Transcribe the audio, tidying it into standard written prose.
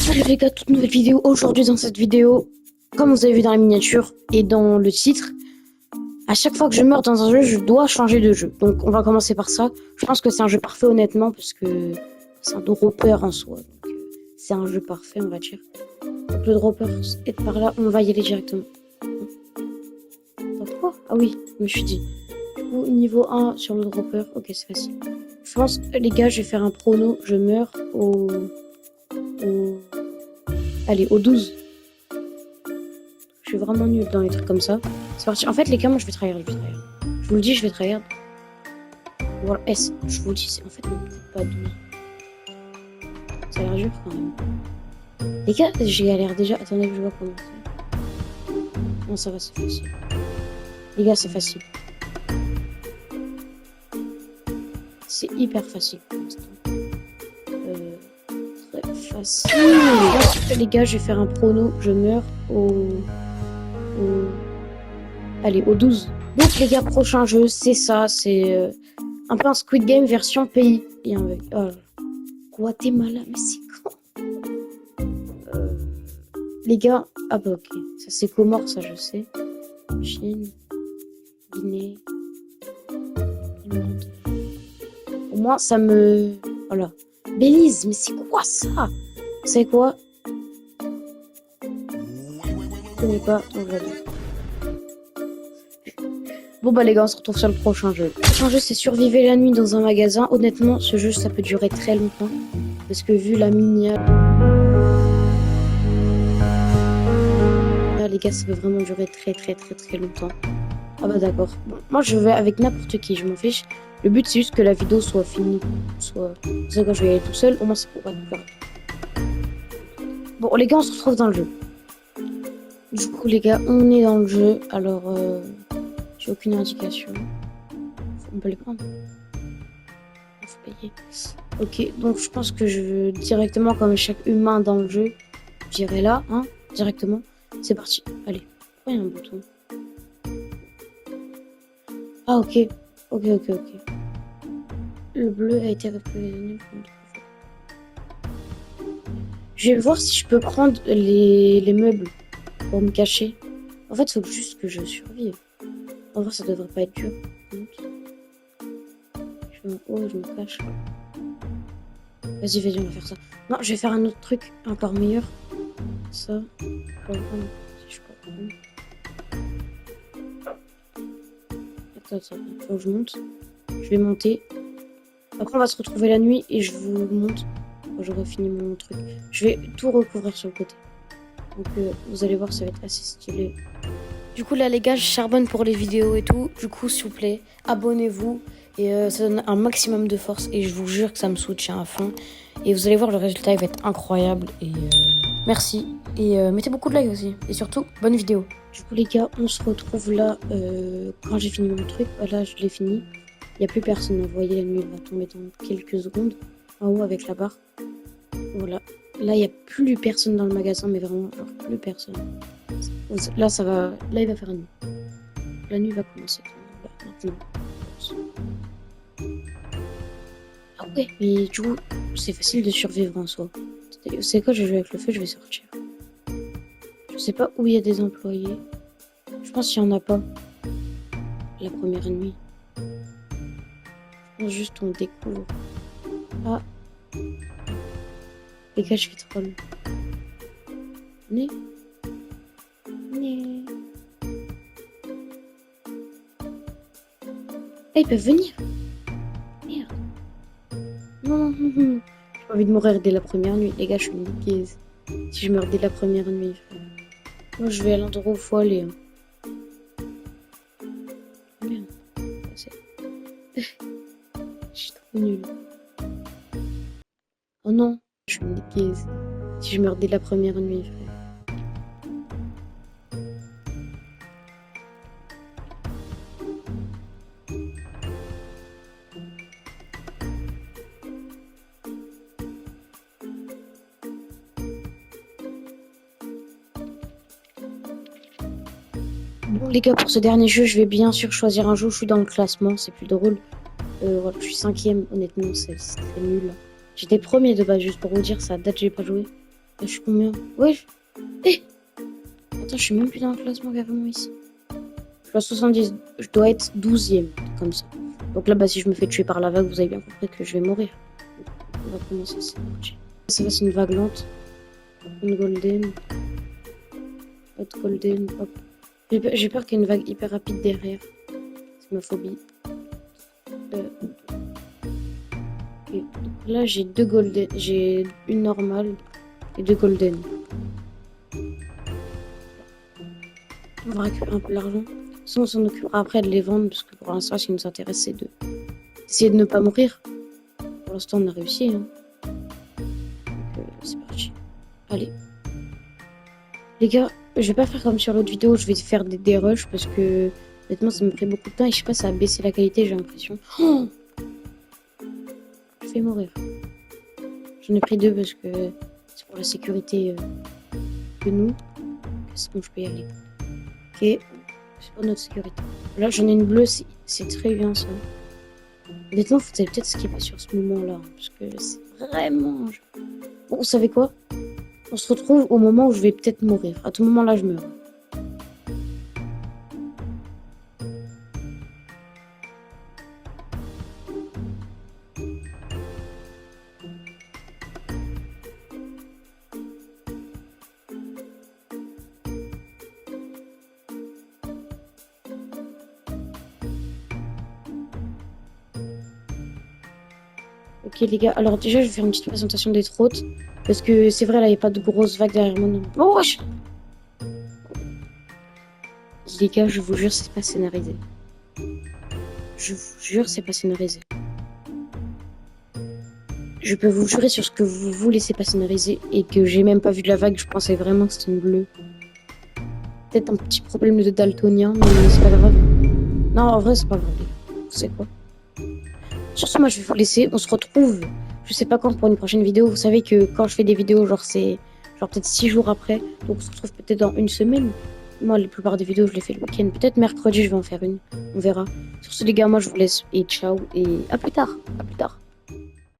Salut les gars, toute nouvelle vidéo. Aujourd'hui dans cette vidéo, comme vous avez vu dans la miniature et dans le titre, à chaque fois que je meurs dans un jeu, je dois changer de jeu. Donc on va commencer par ça. Je pense que c'est un jeu parfait honnêtement parce que c'est un dropper en soi. Donc c'est un jeu parfait on va dire. Donc le dropper est par là, on va y aller directement. Donc quoi? Ah oui, je me suis dit. Du coup, niveau 1 sur le dropper, ok c'est facile. Je pense les gars, je vais faire un prono, je meurs allez, au 12. Je suis vraiment nulle dans les trucs comme ça. C'est parti. En fait, les gars, moi, je vais tryhard. Je vous le dis, je vais tryhard. Voilà, S. Je vous le dis, c'est en fait, non, peut-être pas 12. Ça a l'air dur quand même. Les gars, j'ai galère déjà. Attendez que je vois comment c'est. Non, ça va, c'est facile. Les gars, c'est facile. C'est hyper facile pour l'instant. Très facile. Les gars, je vais faire un prono. Je meurs allez, au 12. Donc les gars, prochain jeu, c'est ça, c'est un peu un Squid Game version pays. Il y a un bug. Oh, Guatemala, mais c'est quand les gars, ah bah ok, ça c'est Comores, ça je sais. Chine, Guinée, Irlande. Au moins ça me... Voilà. Belize, mais c'est quoi ça? Vous savez quoi? Je connais pas, donc je vais dire. Bon bah les gars, on se retrouve sur le prochain jeu. Le prochain jeu c'est survivre la nuit dans un magasin. Honnêtement, ce jeu ça peut durer très longtemps. Parce que vu la miniature... Là les gars, ça peut vraiment durer très longtemps. Ah bah d'accord. Bon, moi je vais avec n'importe qui, je m'en fiche. Le but c'est juste que la vidéo soit finie. Vous savez quand je vais y aller tout seul, au moins c'est pour pas tout faire. Bon les gars, on se retrouve dans le jeu. Du coup les gars, on est dans le jeu. Alors j'ai aucune indication. On peut les prendre. Faut payer. Ok, donc je pense que je veux directement, comme chaque humain dans le jeu, j'irai là, hein, directement. C'est parti. Allez. Pourquoi il y a un bouton? Ah ok. Ok. Le bleu a été révélé. Je vais voir si je peux prendre les meubles pour me cacher. En fait, il faut juste que je survive. En vrai, ça devrait pas être dur. Je vais en haut, je me cache. Vas-y, on va faire ça. Non, je vais faire un autre truc encore meilleur. Ça. Si je peux prendre. Attends, faut que je monte. Je vais monter. Après, on va se retrouver la nuit et je vous montre quand j'aurai fini mon truc. Je vais tout recouvrir sur le côté. Donc, vous allez voir, ça va être assez stylé. Du coup, là, les gars, je charbonne pour les vidéos et tout. Du coup, s'il vous plaît, abonnez-vous. Et ça donne un maximum de force. Et je vous jure que ça me soutient à fond. Et vous allez voir, le résultat, il va être incroyable. Et merci. Et mettez beaucoup de likes aussi. Et surtout, bonne vidéo. Du coup, les gars, on se retrouve là quand j'ai fini mon truc. Là, je l'ai fini. Il n'y a plus personne. Vous voyez, la nuit, elle va tomber dans quelques secondes. En haut, avec la barre. Voilà. Là, il n'y a plus personne dans le magasin. Mais vraiment, genre, plus personne. Là, ça va. Là, il va faire nuit. La nuit va commencer. Maintenant. Ah ouais, mais du coup, c'est facile de survivre en soi. C'est quoi, je joue avec le feu, je vais sortir. Je sais pas où il y a des employés. Je pense qu'il y en a pas. La première nuit. Je pense juste on découvre. Ah. Les gars, je vais troll. Venez. Ah, ils peuvent venir. Merde. Non. J'ai pas envie de mourir dès la première nuit. Les gars, je suis une gaze. Si je meurs dès la première nuit. Moi, je vais à l'endroit où il faut aller. Hein. Merde. Je suis trop nulle. Oh non. Je suis une gaze. Si je meurs dès la première nuit. Bon les gars, pour ce dernier jeu, je vais bien sûr choisir un jeu où je suis dans le classement, c'est plus drôle. Voilà, je suis 5ème, honnêtement, c'est très nul. J'étais premier de base, juste pour vous dire, ça date, j'ai pas joué. Je suis combien? Ouais. Eh attends, je suis même plus dans le classement carrément ici. Je suis à 70. Je dois être 12e, comme ça. Donc là, bah, si je me fais tuer par la vague, vous avez bien compris que je vais mourir. On va commencer, c'est parti. Ça va, c'est une vague lente. Une golden. Autre golden. Hop. J'ai peur qu'il y ait une vague hyper rapide derrière. C'est ma phobie. Ok. Donc là, j'ai 2 golden. J'ai une normale et 2 golden. On va récupérer un peu l'argent. Sinon, on s'en occupera après de les vendre parce que pour l'instant, ce qui nous intéresse, c'est d'essayer de ne pas mourir. Pour l'instant, on a réussi. Hein. Donc, c'est parti. Allez. Les gars, je vais pas faire comme sur l'autre vidéo, je vais faire des rushs parce que honnêtement, ça me ferait beaucoup de temps et je sais pas, ça a baissé la qualité, j'ai l'impression. Oh, je vais mourir. J'en ai pris 2 parce que c'est pour la sécurité de nous. C'est bon, je peux y aller. Ok, c'est pour notre sécurité. Là, j'en ai une bleue, c'est très bien ça. Honnêtement, vous allez peut-être skipper sur ce moment-là hein, parce que c'est vraiment. Bon, vous savez quoi? On se retrouve au moment où je vais peut-être mourir. À tout moment là, je meurs. Ok les gars, alors déjà je vais faire une petite présentation des trottes. Parce que c'est vrai là, il n'y a pas de grosses vagues derrière moi. Oh wesh. Les gars, je vous jure, c'est pas scénarisé. Je vous jure, c'est pas scénarisé. Je peux vous jurer sur ce que vous vous laissez pas scénariser et que j'ai même pas vu de la vague, je pensais vraiment que c'était une bleue. Peut-être un petit problème de daltonien, mais c'est pas grave. Non, en vrai, c'est pas grave. Vous savez quoi? Sur ce, moi je vais vous laisser. On se retrouve, je sais pas quand, pour une prochaine vidéo. Vous savez que quand je fais des vidéos, genre c'est genre peut-être 6 jours après. Donc on se retrouve peut-être dans une semaine. Moi, la plupart des vidéos, je les fais le week-end. Peut-être mercredi, je vais en faire une. On verra. Sur ce, les gars, moi je vous laisse et ciao et à plus tard. À plus tard.